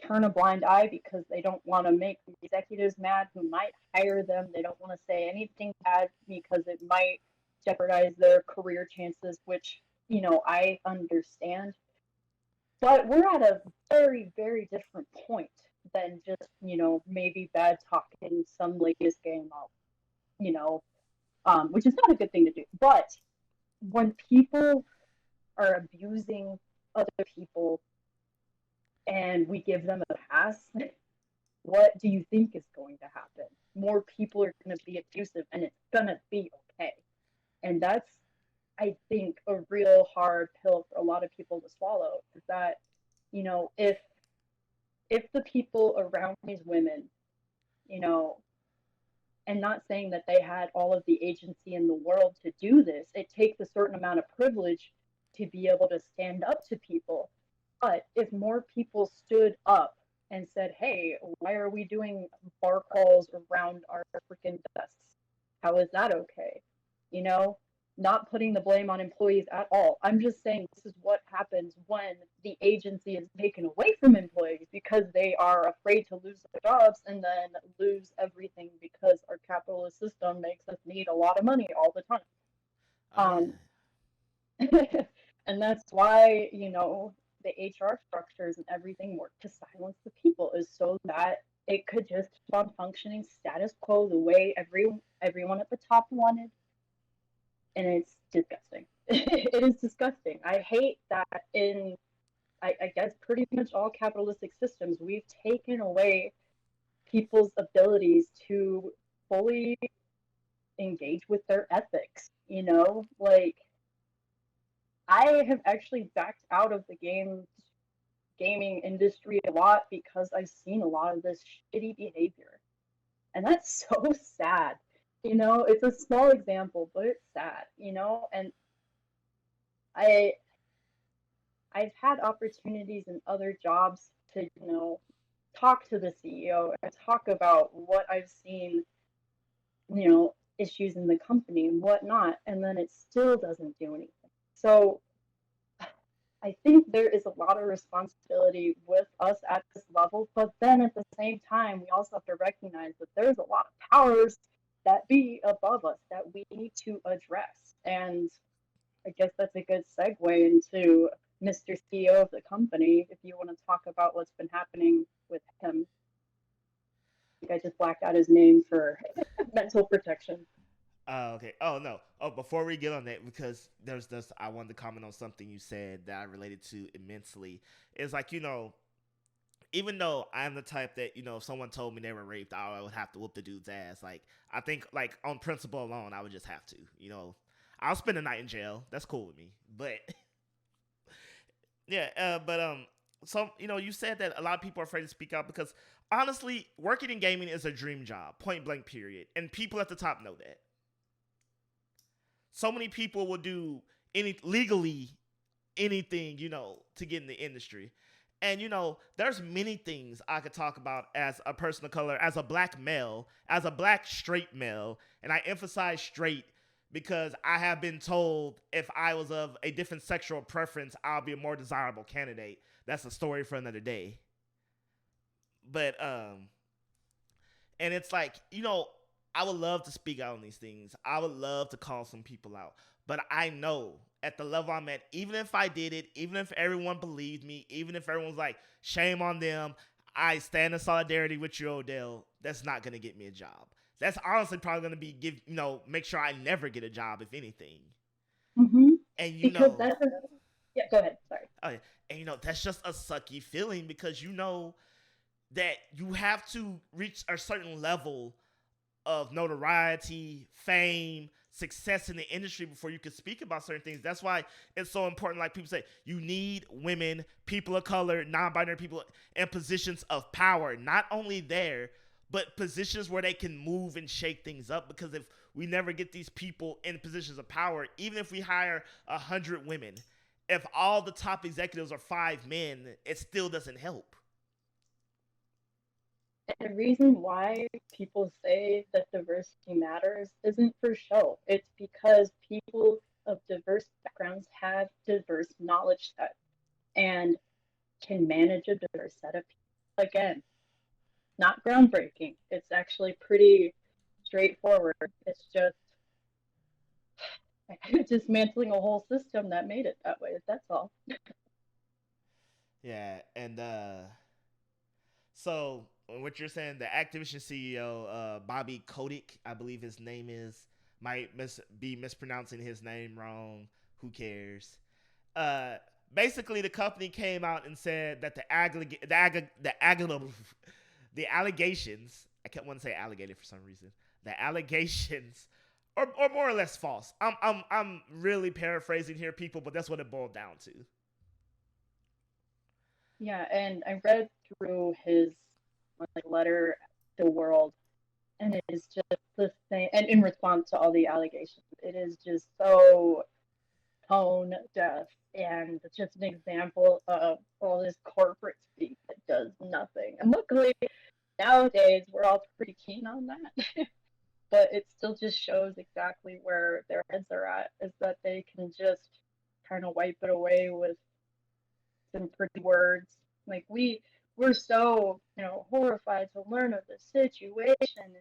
turn a blind eye because they don't want to make executives mad who might hire them. They don't want to say anything bad because it might jeopardize their career chances, which, I understand. But we're at a very, very different point than just, maybe bad talking some latest game up, which is not a good thing to do. But when people are abusing other people and we give them a pass, what do you think is going to happen? More people are going to be abusive and it's going to be okay. And that's, I think, a real hard pill for a lot of people to swallow, is that, if the people around these women, you know, and not saying that they had all of the agency in the world to do this, it takes a certain amount of privilege to be able to stand up to people. But if more people stood up and said, hey, why are we doing bar calls around our freaking desks? How is that okay? You know, not putting the blame on employees at all. I'm just saying this is what happens when the agency is taken away from employees because they are afraid to lose their jobs and then lose everything because our capitalist system makes us need a lot of money all the time. Oh yeah. And that's why, the HR structures and everything work to silence the people, is so that it could just keep on functioning status quo the way everyone at the top wanted. And it's disgusting. It is disgusting. I hate that in, I guess, pretty much all capitalistic systems, we've taken away people's abilities to fully engage with their ethics. Like, I have actually backed out of the gaming industry a lot because I've seen a lot of this shitty behavior. And that's so sad. It's a small example, but it's sad, and I I've had opportunities in other jobs to, talk to the CEO and talk about what I've seen, issues in the company and whatnot, and then it still doesn't do anything. So I think there is a lot of responsibility with us at this level, but then at the same time, we also have to recognize that there's a lot of powers that be above us that we need to address. And I guess that's a good segue into Mr. CEO of the company, if you want to talk about what's been happening with him. I think I just blacked out his name for mental protection. Oh, okay. Oh no. Oh, before we get on that, because there's this, I wanted to comment on something you said that I related to immensely. It's like, even though I'm the type that, if someone told me they were raped, I would have to whoop the dude's ass. Like, I think, like, on principle alone, I would just have to. I'll spend a night in jail. That's cool with me. But yeah, so you said that a lot of people are afraid to speak out because honestly, working in gaming is a dream job, point blank, period, and people at the top know that. So many people will do legally anything, to get in the industry. And there's many things I could talk about as a person of color, as a black male, as a black straight male, and I emphasize straight because I have been told if I was of a different sexual preference, I'll be a more desirable candidate. That's a story for another day. But and it's like, I would love to speak out on these things. I would love to call some people out. But I know at the level I'm at, even if I did it, even if everyone believed me, even if everyone's like, shame on them, I stand in solidarity with you, Odell. That's not gonna get me a job. That's honestly probably gonna be make sure I never get a job, if anything. Mm-hmm. And Because that's yeah. Go ahead. Sorry. oh yeah, and that's just a sucky feeling because that you have to reach a certain level of notoriety, fame, success in the industry before you can speak about certain things. That's why it's so important. Like people say, you need women, people of color, non-binary people in positions of power. Not only there, but positions where they can move and shake things up. Because if we never get these people in positions of power, even if we hire 100 women, if all the top executives are 5 men, it still doesn't help. And the reason why people say that diversity matters isn't for show. It's because people of diverse backgrounds have diverse knowledge sets and can manage a diverse set of people. Again, not groundbreaking. It's actually pretty straightforward. It's just dismantling a whole system that made it that way. That's all. Yeah, and so what you're saying, the Activision CEO, Bobby Kotick, I believe his name is, might be mispronouncing his name wrong. Who cares? Uh, Basically, the company came out and said that the allegations. I kept wanting to say alligator for some reason. The allegations are more or less false. I'm really paraphrasing here, people, but that's what it boiled down to. Yeah, and I read through his letter to the world, and it is just the same. And in response to all the allegations, it is just so tone deaf, and it's just an example of all this corporate speak that does nothing. And luckily, nowadays we're all pretty keen on that. But it still just shows exactly where their heads are at, is that they can just kind of wipe it away with some pretty words. Like we're so, horrified to learn of the situation, and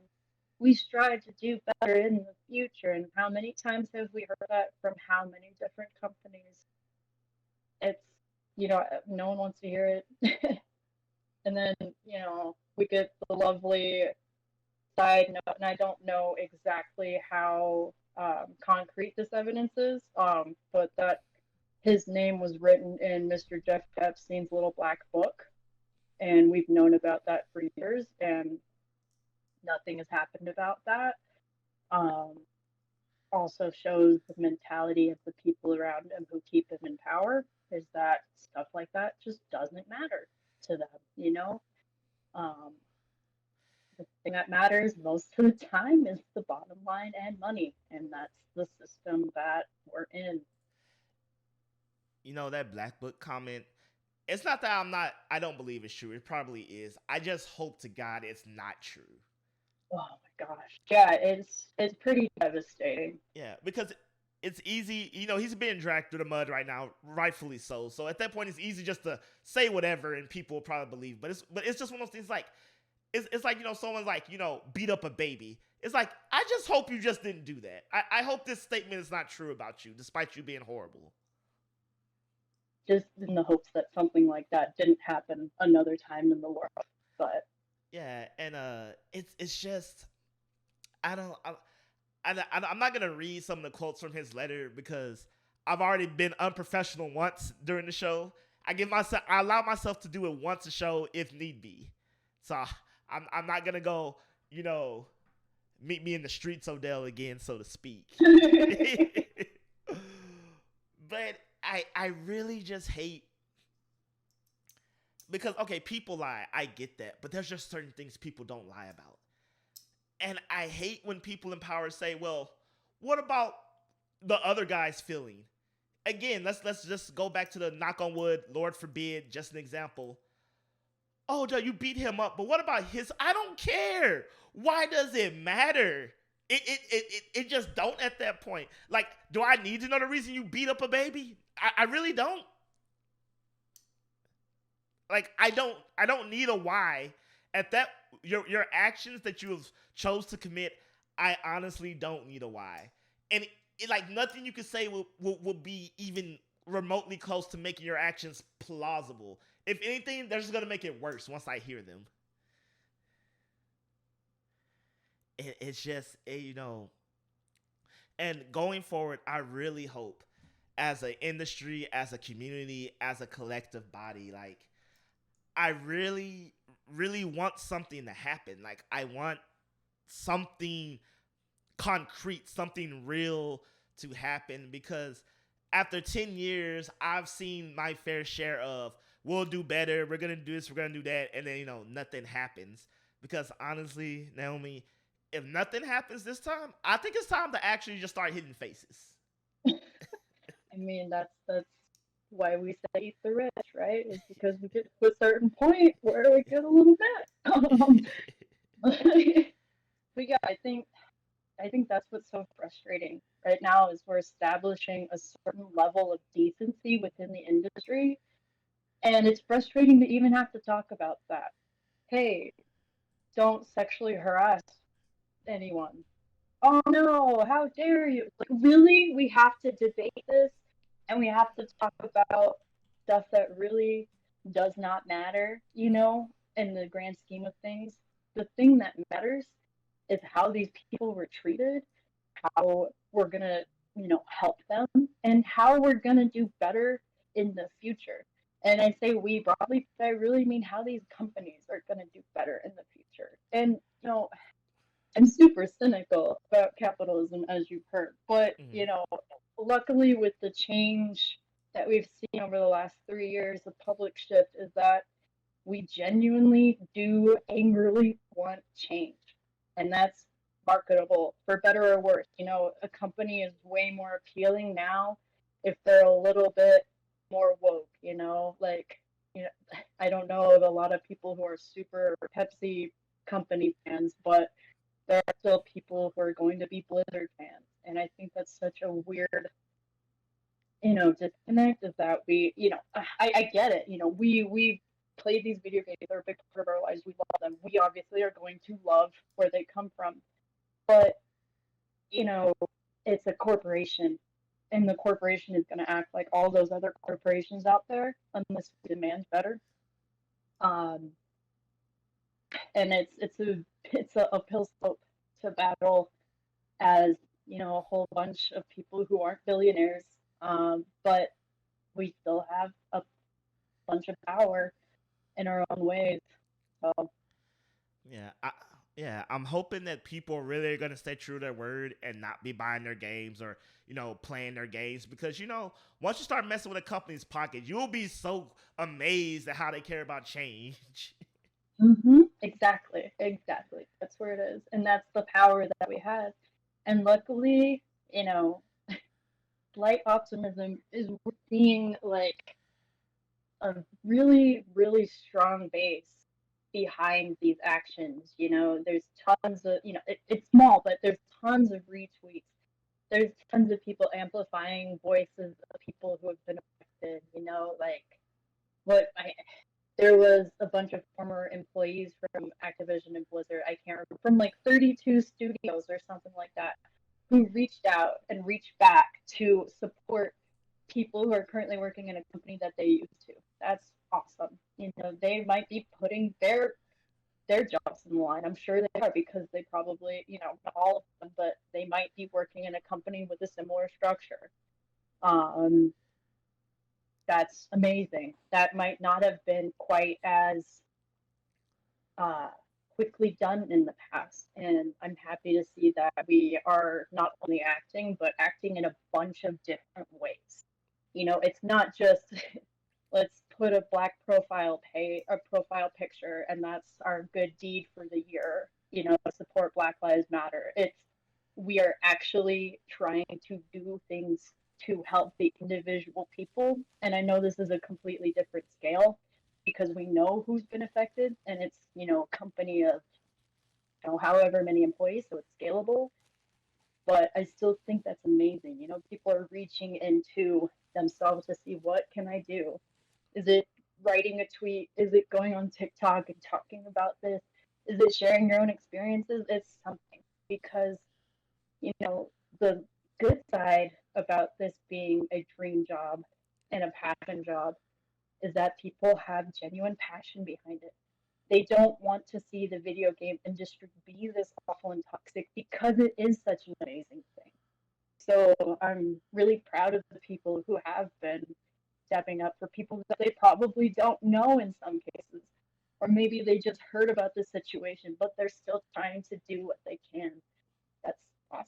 we strive to do better in the future. And how many times have we heard that from how many different companies? It's, no one wants to hear it. And then, we get the lovely side note, and I don't know exactly how concrete this evidence is, but that his name was written in Mr. Jeff Epstein's little black book, and we've known about that for years, and nothing has happened about that. Um, Also shows the mentality of the people around him who keep him in power, is that stuff like that just doesn't matter to them. Um, the thing that matters most of the time is the bottom line and money, and that's the system that we're in. That black book comment. It's not that I don't believe it's true. It probably is. I just hope to God it's not true. Oh my gosh. Yeah, it's pretty devastating. Yeah, because it's easy, he's being dragged through the mud right now, rightfully so. So at that point it's easy just to say whatever and people will probably believe. But it's just one of those things like it's like, someone's like, beat up a baby. It's like, I just hope you just didn't do that. I hope this statement is not true about you, despite you being horrible. Just in the hopes that something like that didn't happen another time in the world. But yeah, and it's just I'm not gonna read some of the quotes from his letter because I've already been unprofessional once during the show. I allow myself to do it once a show if need be. So I'm not gonna go, meet me in the streets, Odell, again, so to speak. But I really just hate, because okay, people lie, I get that, but there's just certain things people don't lie about. And I hate when people in power say, well, what about the other guy's feeling? Again, let's just go back to the knock on wood, Lord forbid, just an example. Oh, Joe, you beat him up, but what about his? I don't care. Why does it matter? It just don't at that point. Like, do I need to know the reason you beat up a baby? I really don't. Like, I don't need a why. At that, your actions that you have chose to commit, I honestly don't need a why. And like nothing you could say will be even remotely close to making your actions plausible. If anything, they're just gonna make it worse once I hear them. It's just and going forward, I really hope, as an industry, as a community, as a collective body, like I really, really want something to happen. Like I want something concrete, something real to happen because after 10 years, I've seen my fair share of we'll do better, we're going to do this, we're going to do that, and then, nothing happens. Because honestly, Naomi, if nothing happens this time, I think it's time to actually just start hitting faces. I mean, that's why we say eat the rich, right? Is because we get to a certain point where we get a little bit. But yeah, I think that's what's so frustrating right now is we're establishing a certain level of decency within the industry, and it's frustrating to even have to talk about that. Hey, don't sexually harass anyone. Oh no, how dare you? Like, really? We have to debate this and we have to talk about stuff that really does not matter, in the grand scheme of things. The thing that matters is how these people were treated, how we're going to, help them, and how we're going to do better in the future. And I say we broadly, but I really mean how these companies are going to do better in the future. And, I'm super cynical about capitalism, as you've heard. But, Mhm. luckily with the change that we've seen over the last 3 years, the public shift is that we genuinely do angrily want change. And that's marketable for better or worse. A company is way more appealing now if they're a little bit more woke, like, I don't know of a lot of people who are super Pepsi company fans, but there are still people who are going to be Blizzard fans. And I think that's such a weird, disconnect is that I get it. We played these video games, they're a big part of our lives. We love them. We obviously are going to love where they come from. But, you know, it's a corporation. And the corporation is going to act like all those other corporations out there unless we demand better. Um, and it's a uphill slope to battle as a whole bunch of people who aren't billionaires, but we still have a bunch of power in our own ways. So Yeah, I'm hoping that people really are gonna stay true to their word and not be buying their games or playing their games because once you start messing with a company's pocket, you'll be so amazed at how they care about change. exactly, that's where it is, and that's the power that we have. And luckily, light optimism is seeing like a really, really strong base behind these actions. There's tons of, it's small, but there's tons of retweets. There's tons of people amplifying voices of people who have been affected. Like what I there was a bunch of former employees from Activision and Blizzard. I can't remember from like 32 studios or something like that, who reached out and reached back to support people who are currently working in a company that they used to. That's awesome. They might be putting their jobs in the line. I'm sure they are because they probably, not all of them, but they might be working in a company with a similar structure. Um, that's amazing. That might not have been quite as uh, quickly done in the past. And I'm happy to see that we are not only acting, but acting in a bunch of different ways. It's not just let's put a black a profile picture, and that's our good deed for the year. Support Black Lives Matter. It's we are actually trying to do things to help the individual people. And I know this is a completely different scale because we know who's been affected, and it's a company of however many employees, so it's scalable. But I still think that's amazing. People are reaching into themselves to see what can I do. Is it writing a tweet? Is it going on TikTok and talking about this? Is it sharing your own experiences? It's something because the good side about this being a dream job and a passion job is that people have genuine passion behind it. They don't want to see the video game industry be this awful and toxic because it is such an amazing thing. So I'm really proud of the people who have been stepping up for people that they probably don't know in some cases. Or maybe they just heard about the situation, but they're still trying to do what they can. That's awesome.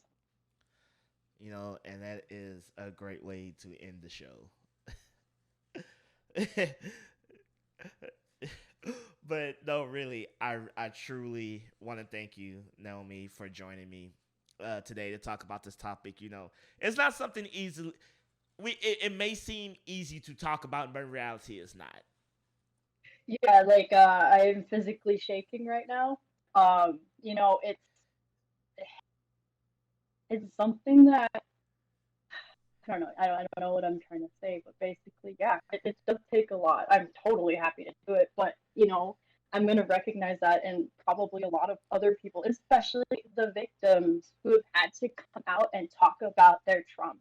And that is a great way to end the show. But no, really, I truly want to thank you, Naomi, for joining me today to talk about this topic. It's not something easy. It may seem easy to talk about, but in reality, it's not. Yeah, like I'm physically shaking right now. It's something that I don't know. I don't know what I'm trying to say, but basically, yeah, it does take a lot. I'm totally happy to do it, but I'm gonna recognize that, and probably a lot of other people, especially the victims who have had to come out and talk about their trauma.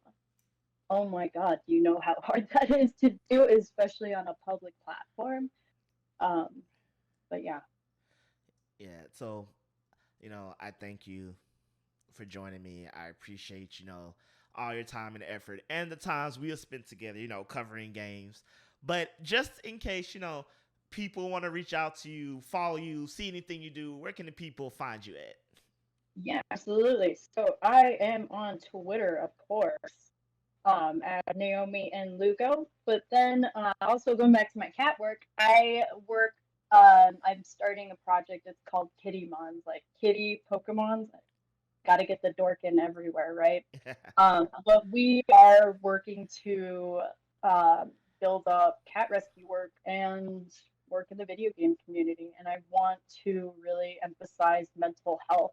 Oh my God, do you know how hard that is to do, especially on a public platform? Um, but yeah. Yeah. So, I thank you for joining me. I appreciate, all your time and effort and the times we have spent together, covering games. But just in case, people want to reach out to you, follow you, see anything you do, where can the people find you at? Yeah, absolutely. So I am on Twitter, of course, at Naomi and Lugo. But then also going back to my cat work, I work. I'm starting a project. It's called Kitty Mons, like kitty Pokemons. Got to get the dork in everywhere, right? But we are working to uh, build up cat rescue work and work in the video game community, and I want to really emphasize mental health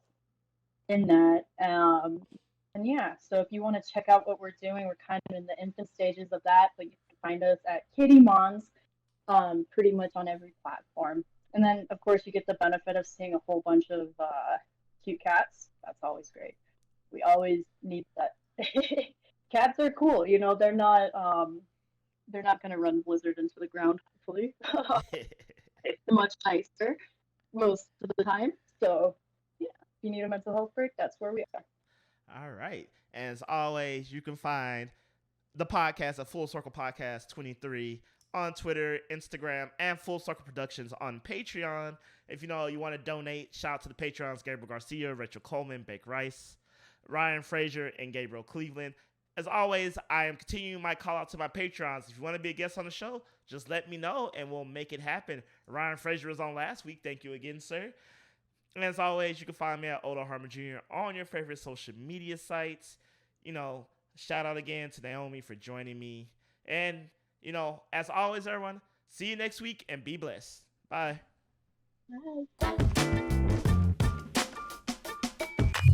in that. And yeah, so if you want to check out what we're doing, we're kind of in the infant stages of that, but you can find us at Kitty Mons, pretty much on every platform. And then, of course, you get the benefit of seeing a whole bunch of cute cats. That's always great. We always need that. Cats are cool. They're not going to run Blizzard into the ground. Hopefully, it's much nicer most of the time. So yeah, if you need a mental health break, that's where we are. All right. And as always, you can find the podcast at Full Circle Podcast 23 on Twitter, Instagram, and Full Circle Productions on Patreon. If you want to donate, shout out to the Patreons: Gabriel Garcia, Rachel Coleman, Bake Rice, Ryan Frazier, and Gabriel Cleveland. As always, I am continuing my call out to my Patreons. If you want to be a guest on the show, just let me know and we'll make it happen. Ryan Frazier was on last week. Thank you again, sir. And as always, you can find me at Oda Harmon Jr. on your favorite social media sites. Shout out again to Naomi for joining me. And, as always, everyone, see you next week and be blessed. Bye. Bye.